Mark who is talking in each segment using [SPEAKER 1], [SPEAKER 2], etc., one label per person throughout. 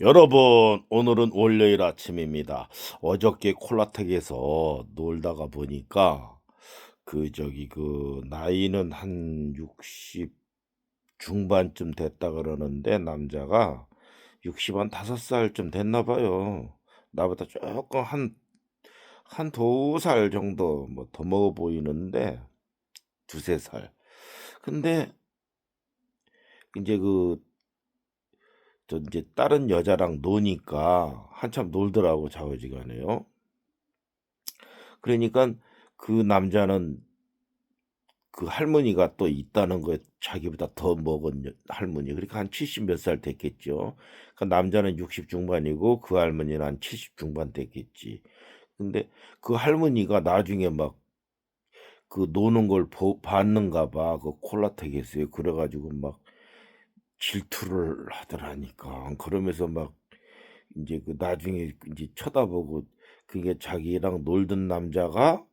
[SPEAKER 1] 여러분, 오늘은 월요일 아침입니다. 어저께 콜라텍에서 놀다가 보니까 나이는 한 60 중반쯤 됐다 그러는데 남자가 60한 5살쯤 됐나 봐요. 나보다 조금 한 2살 정도 뭐 더 먹어 보이는데 2-3 살. 근데 인제 인제 다른 여자랑 노니까 한참 놀더라고 좌우지간에요. 그러니깐 그 남자는 그 할머니가 또 있다는 거에 자기보다 더 먹은 할머니, 그러니까 한 70몇 살 됐겠죠. 그 남자는 60 중반이고 그 할머니는 한 70 중반 됐겠지. 근데 그 할머니가 나중에 막 노는 걸 봤는가 봐, 그 콜라텍에서요. 그래 가지고 막 질투를 하더라니까. 그러면서 막 인제 나중에 인제 쳐다보고, 그게 자기랑 놀던 남자가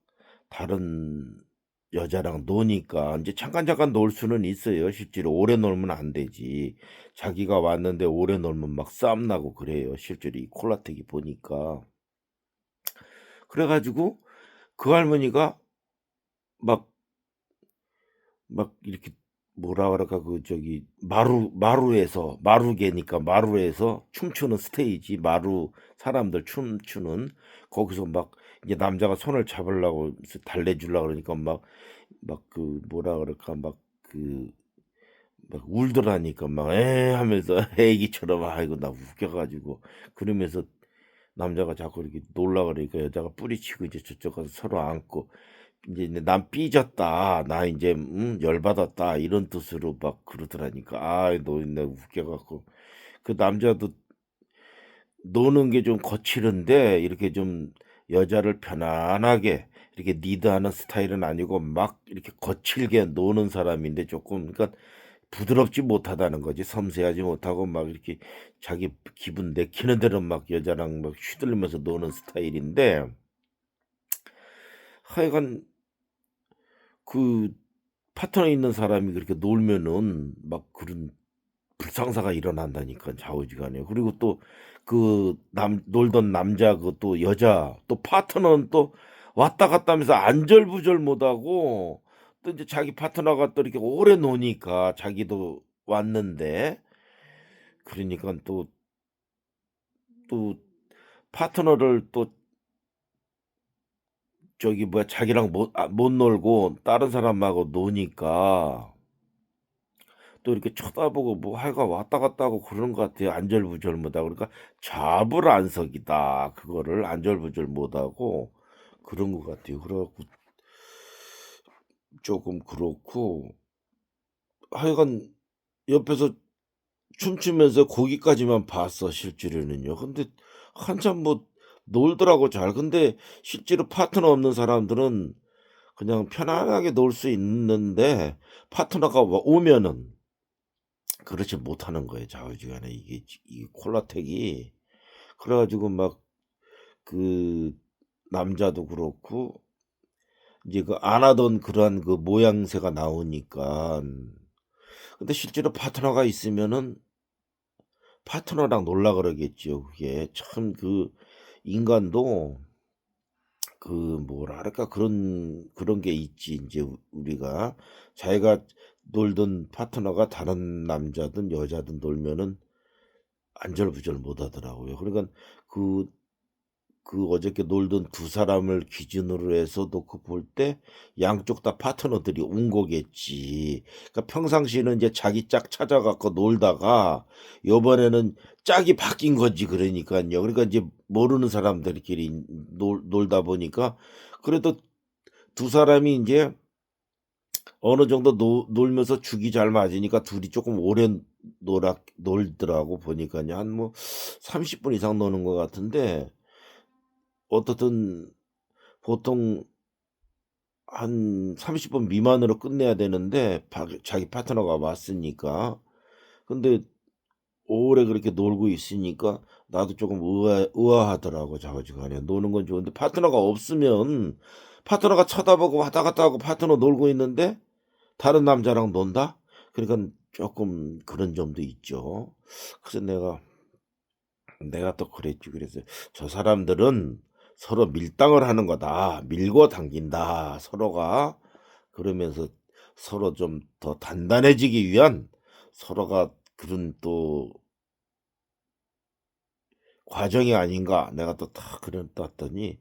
[SPEAKER 1] 다른 여자랑 노니까 인제 잠깐 놀 수는 있어요. 실제로 오래 놀면 안 되지. 자기가 왔는데 오래 놀면 막 싸움 나고 그래요, 실제로 이 콜라텍이 보니까. 그래 가지고 그 할머니가 막 이렇게 뭐라 그럴까, 마루에서 춤추는 스테이지, 사람들 춤추는 거기서 막 이제 남자가 손을 잡으려고 달래 주려고 그러니까 뭐라 그럴까, 막 울더라니까, 막 "에." 하면서 애기처럼. 아이고 나 웃겨 가지고. 그러면서 남자가 자꾸 이렇게 놀라 그러니까 여자가 뿌리치고 이제 저쪽 가서 서로 안고 인제 "난 삐졌다. 나 인제 열받았다." 이런 뜻으로 막 그러더라니까. 아이 나 웃겨 갖고. 그 남자도 노는 게 좀 거칠은데 이렇게 좀 여자를 편안하게 이렇게 리드하는 스타일은 아니고 막 이렇게 거칠게 노는 사람인데, 쪼끔 그러니까 부드럽지 못하다는 거지. 섬세하지 못하고 막 이렇게 자기 기분 내키는 대로 막 여자랑 막 휘둘리면서 노는 스타일인데, 하여간 그 파트너 있는 사람이 그렇게 놀면은 막 그런 불상사가 일어난다니까, 좌우지간에. 그리고 또 놀던 남자, 또 여자 또 파트너는 또 왔다 갔다 하면서 안절부절 못하고, 또 인제 자기 파트너가 또 이렇게 오래 노니까 자기도 왔는데, 그러니깐 또 파트너를 또 자기랑 못 놀고 다른 사람하고 노니까 또 이렇게 쳐다보고 뭐 하여간 왔다 갔다 하고 그러는 것 같아요, 안절부절 못하고. 그러니까 좌불안석이다. 그거를 안절부절 못하고 그런 것 같아요. 그래 갖고 쪼금 그렇고, 하여간 옆에서 춤추면서 거기까지만 봤어, 실제로는요. 근데 한참 뭐 놀더라고 잘. 근데 실제로 파트너 없는 사람들은 그냥 편안하게 놀 수 있는데, 파트너가 오면은 그렇지 못하는 거예요, 좌우지간에. 이게 콜라텍이. 그래 가지고 막 그 남자도 그렇고 이제 안 하던 그러한 모양새가 나오니깐. 근데 실제로 파트너가 있으면은 파트너랑 놀라 그러겠죠. 그게 참 인간도 뭐랄까, 그런 게 있지. 인제 우리가 자기가 놀던 파트너가 다른 남자든 여자든 놀면은 안절부절 못하더라고요. 그러니깐 그 어저께 놀던 두 사람을 기준으로 해서 놓고 볼 때 양쪽 다 파트너들이 온 거겠지. 그러니까 평상시에는 이제 자기 짝 찾아 갖고 놀다가 요번에는 짝이 바뀐 거지, 그러니깐요. 그러니까 이제 모르는 사람들끼리 놀다 보니까 그래도 두 사람이 인제 어느 정도 놀면서 죽이 잘 맞으니까 둘이 쪼끔 오래 놀더라고 보니깐요. 한 30분 이상 노는 것 같은데, 어떻든 보통 한 30분 미만으로 끝내야 되는데 자기 파트너가 왔으니까. 근데 오래 그렇게 놀고 있으니까 나도 쪼금 의아하더라고, 좌우지간에. 노는 건 좋은데 파트너가 없으면 파트너가 쳐다보고 왔다 갔다 하고 파트너 놀고 있는데 다른 남자랑 논다? 그러니깐 쪼끔 그런 점도 있죠. 그래서 내가 내가 또 그랬지. 그래서 '저 사람들은 서로 밀당을 하는 거다. 밀고 당긴다 서로가.' 그러면서 서로 좀 더 단단해지기 위한 서로가 그런 또 과정이 아닌가 내가 또 다 그랬더니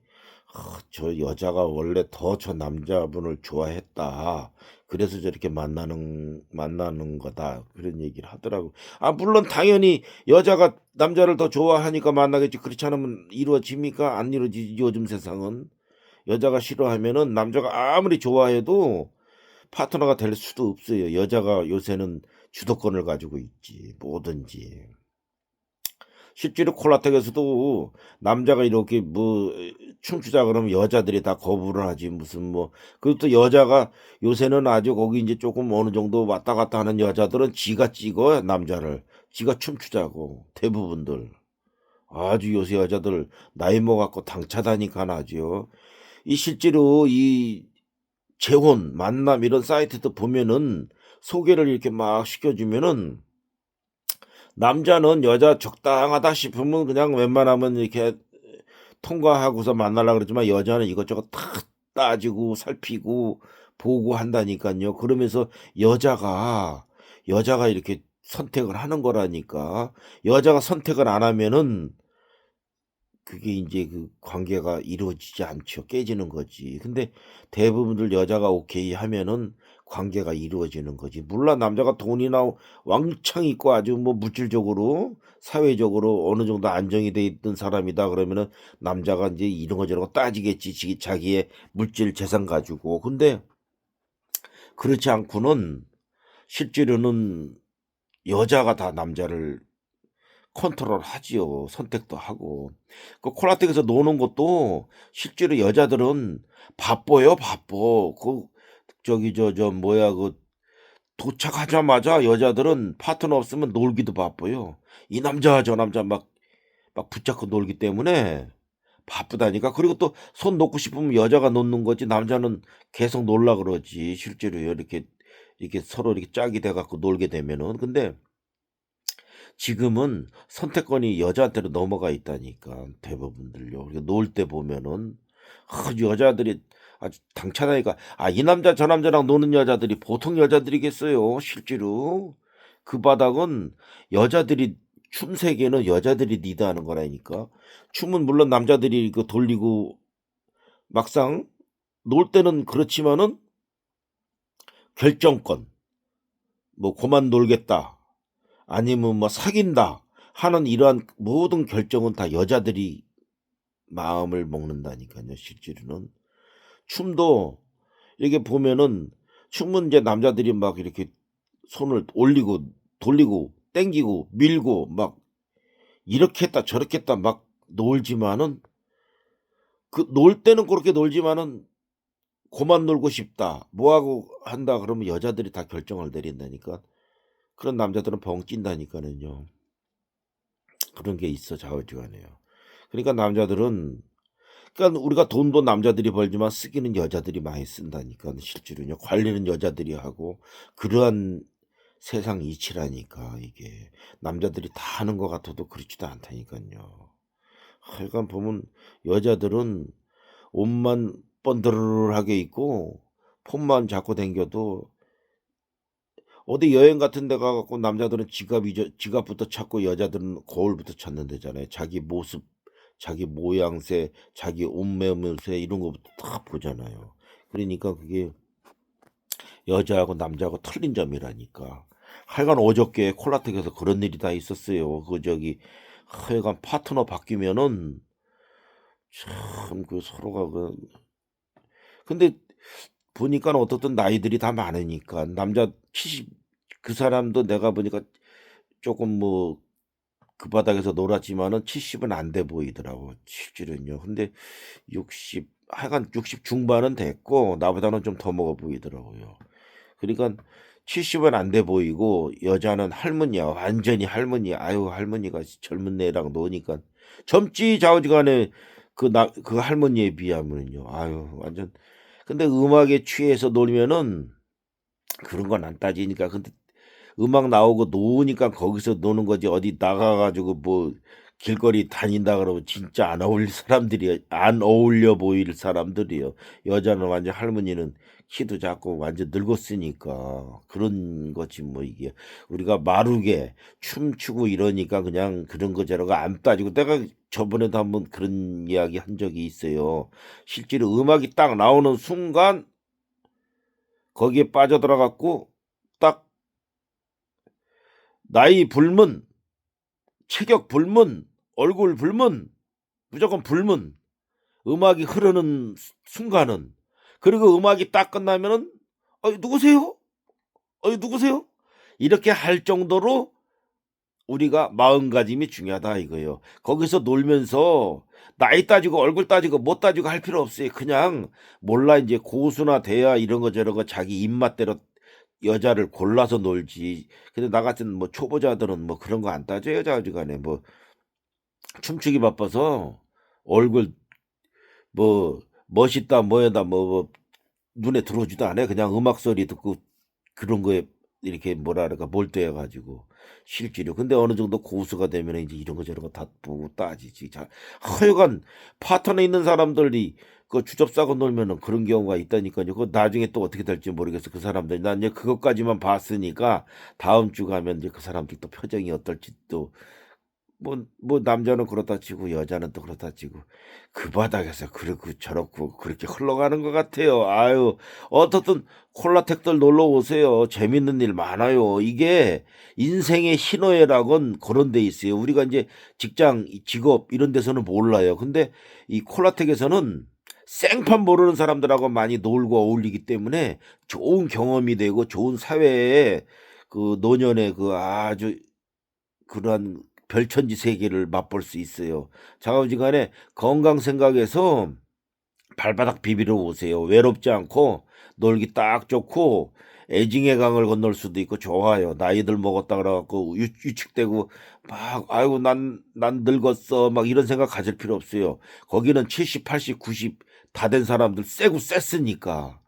[SPEAKER 1] 저 여자가 원래 더 저 남자분을 좋아했다. 그래서 저렇게 만나는 거다." 그런 얘기를 하더라고. 아 물론 당연히 여자가 남자를 더 좋아하니까 만나겠지. 그렇지 않으면 이루어집니까? 안 이루어지지 요즘 세상은. 여자가 싫어하면은 남자가 아무리 좋아해도 파트너가 될 수도 없어요. 여자가 요새는 주도권을 가지고 있지 뭐든지. 실제로 콜라텍에서도 남자가 이렇게 뭐 춤추자 그러면 여자들이 다 거부를 하지 무슨 뭐 그것도 여자가 요새는 아주 거기 인제 쪼끔 어느 정도 왔다 갔다 하는 여자들은 지가 찍어요 남자를. 지가 춤추자고 대부분들. 아주 요새 여자들 나이 먹어 갖고 당차다니깐 아주요. 이 실제로 이 재혼, 만남 이런 사이트도 보면은 소개를 이렇게 막 시켜 주면은 남자는 여자 적당하다 싶으면 그냥 웬만하면 이렇게 통과하고서 만나려고 그러지만 여자는 이것저것 다 따지고 살피고 보고 한다니깐요. 그러면서 여자가 이렇게 선택을 하는 거라니까. 여자가 선택을 안 하면은 그게 인제 그 관계가 이루어지지 않죠. 깨지는 거지. 근데 대부분들 여자가 오케이 하면은 관계가 이루어지는 거지. 물론 남자가 돈이나 왕창 있고 아주 뭐 물질적으로 사회적으로 어느 정도 안정이 돼 있던 사람이다 그러면은 남자가 인제 이런 거 저런 거 따지겠지. 자기의 물질 재산 가지고. 근데 그렇지 않고는 실제로는 여자가 다 남자를 컨트롤하지요. 선택도 하고. 그 콜라텍에서 노는 것도 실제로 여자들은 바빠요, 바빠. 그 저기 뭐야 그 도착하자마자 여자들은 파트너 없으면 놀기도 바빠요. 이 남자 저 남자 막 붙잡고 놀기 때문에 바쁘다니까. 그리고 또 손 놓고 싶으면 여자가 놓는 거지 남자는 계속 놀라 그러지 실제로요. 이렇게 서로 이렇게 짝이 돼 갖고 놀게 되면은. 근데 지금은 선택권이 여자한테로 넘어가 있다니까 대부분들요. 그리고 놀 때 보면은 여자들이 아주 당차다니까. 아 이 남자 저 남자랑 노는 여자들이 보통 여자들이겠어요 실제로. 그 바닥은 여자들이 춤 세계는 여자들이 리드하는 거라니까. 춤은 물론 남자들이 그 돌리고 막상 놀 때는 그렇지만은 결정권 뭐 '고만 놀겠다.' 아니면 뭐 '사귄다.' 하는 이러한 모든 결정은 다 여자들이 마음을 먹는다니깐요 실제로는. 춤도 이렇게 보면은 춤은 이제 남자들이 막 이렇게 손을 올리고 돌리고 땡기고 밀고 막 이렇게 했다 저렇게 했다 막 놀지만은 그 놀 때는 고렇게 놀지만은 '고만 놀고 싶다. 뭐 하고 한다.' 그러면 여자들이 다 결정을 내린다니까. 그런 남자들은 벙 뛴다니까는요. 그런 게 있어 좌우지간에요. 그러니까 남자들은 그러니까 우리가 돈도 남자들이 벌지만 쓰기는 여자들이 많이 쓴다니까 실제로는요. 관리는 여자들이 하고 그러한 세상 이치라니까 이게. 남자들이 다 하는 것 같아도 그렇지도 않다니깐요. 하여간 보면 여자들은 옷만 번드르르하게 입고 폰만 잡고 다녀도 어디 여행 같은 데 가 갖고 남자들은 지갑부터 찾고 여자들은 거울부터 찾는다잖아요. 자기 모습, 자기 모양새, 자기 옷매무새 이런 거부터 다 보잖아요. 그러니까 그게 여자하고 남자하고 틀린 점이라니까. 하여간 어저께 콜라텍에서 그런 일이 다 있었어요. 그 저기 하여간 파트너 바뀌면은 참 그 서로가 근데 보니까는 어떻든 나이들이 다 많으니까 남자 70 그 사람도 내가 보니까 쪼끔 뭐 그 바닥에서 놀았지만은 70은 안 돼 보이더라고 실제로는요. 근데 60 하여간 60 중반은 됐고 나보다는 좀 더 먹어 보이더라고요. 그러니깐 70은 안 돼 보이고 여자는 할머니야. 완전히 할머니야. 아유 할머니가 젊은 애랑 노니깐 젊지 좌우지간에 그 할머니에 비하면은요. 아유 완전 근데 음악에 취해서 놀면은 그런 건 안 따지니까. 근데 음악 나오고 노니까 거기서 노는 거지 어디 나가 가지고 뭐 길거리 다닌다 그러면 진짜 안 어울려 보일 사람들이요. 여자는 완전 할머니는 키도 작고 완전 늙었으니까 그런 거지 뭐 이게. 우리가 마루게 춤추고 이러니까 그냥 그런 거 저런 거 안 따지고 내가 저번에도 한번 그런 이야기 한 적이 있어요. 실제로 음악이 딱 나오는 순간 거기에 빠져들어 갖고 딱 나이 불문, 체격 불문, 얼굴 불문, 무조건 불문. 음악이 흐르는 순간은. 그리고 음악이 딱 끝나면은 누구세요? 누구세요?" 이렇게 할 정도로 우리가 마음가짐이 중요하다 이거예요. 거기서 놀면서 나이 따지고 얼굴 따지고 못 따지고 할 필요 없어요. 그냥 몰라 인제 고수나 대야 이런 거 저런 거 자기 입맛대로 여자를 골라서 놀지. 근데 나 같은 뭐 초보자들은 뭐 그런 거 안 따져요 좌우지간에. 뭐 춤추기 바빠서 얼굴 뭐 멋있다 뭐하다 눈에 들어오지도 않아요. 그냥 음악 소리 듣고 그런 거에 이렇게 뭐라 그럴까 몰두해 가지고 실제로. 근데 어느 정도 고수가 되면은 인제 이런 거 저런 거 다 보고 따지지. 하여간 파트너 있는 사람들이 그 주접싸고 놀면은 그런 경우가 있다니까요. 그거 나중에 또 어떻게 될지 모르겠어 그 사람들. 난 이제 그것까지만 봤으니까 다음 주 가면 이제 그 사람들 또 표정이 어떨지 또 남자는 그렇다 치고 여자는 또 그렇다 치고 그 바닥에서 그렇고 저렇고 그렇게 흘러가는 것 같아요. 아유 어떻든 콜라텍들 놀러 오세요. 재밌는 일 많아요. 이게 인생의 희노애락은 그런 데 있어요. 우리가 인제 직장 이 직업 이런 데서는 몰라요. 근데 이 콜라텍에서는 생판 모르는 사람들하고 많이 놀고 어울리기 때문에 좋은 경험이 되고 좋은 사회에 그 노년의 그 아주 그러한 별천지 세계를 맛볼 수 있어요. 좌우지간에 건강 생각해서 발바닥 비비러 오세요. 외롭지 않고 놀기 딱 좋고 애증의 강을 건널 수도 있고 좋아요. 나이들 먹었다 그래 갖고 위축되고 막 '아이고 난 늙었어.' 막 이런 생각 가질 필요 없어요. 거기는 70, 80, 90 다 된 사람들 세고 셌으니까.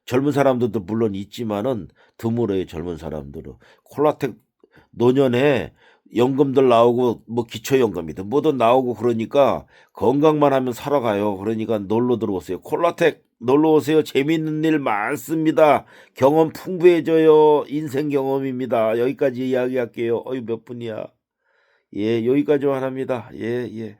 [SPEAKER 1] 젊은 사람들도 물론 있지만은 드물어요, 젊은 사람들은. 콜라텍 노년에 연금들 나오고 뭐 기초연금이든 뭐든 나오고 그러니까 건강만 하면 살아가요. 그러니까 놀러 들어오세요. 콜라텍 놀러 오세요. 재미있는 일 많습니다. 경험 풍부해져요. 인생 경험입니다. 여기까지 이야기할게요. 몇 분이야. 예, 여기까지만 합니다. 예, 예.